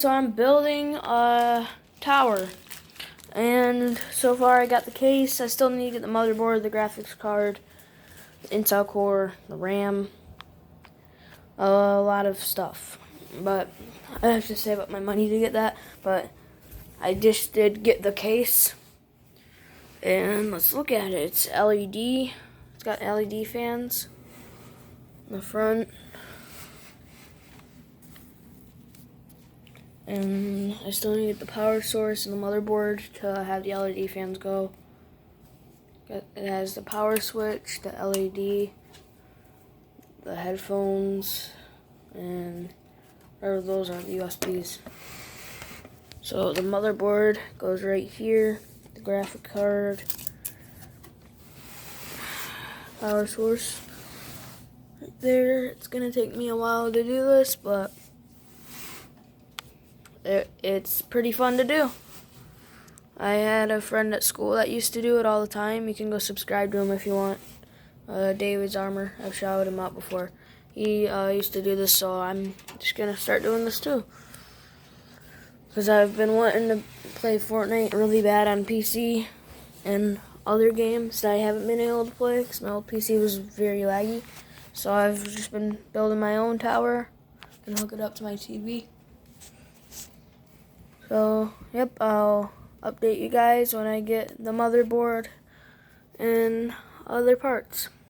So I'm building a tower, and so far I got the case. I still need to get the motherboard, the graphics card, the Intel core, the RAM, a lot of stuff. But I have to save up my money to get that. But I just did get the case, and let's look at it. It's LED. It's got LED fans in the front. And I still need to get the power source and the motherboard to have the LED fans go. It has the power switch, the LED, the headphones, and whatever those are, the USBs. So the motherboard goes right here, the graphic card, power source right there. It's gonna take me a while to do this, but it's pretty fun to do. I had a friend at school that used to do it all the time. You can go subscribe to him if you want. David's Armor. I've shouted him out before. He used to do this, so I'm just going to start doing this too. Because I've been wanting to play Fortnite really bad on PC and other games that I haven't been able to play because my old PC was very laggy. So I've just been building my own tower and hook it up to my TV. So, yep, I'll update you guys when I get the motherboard and other parts.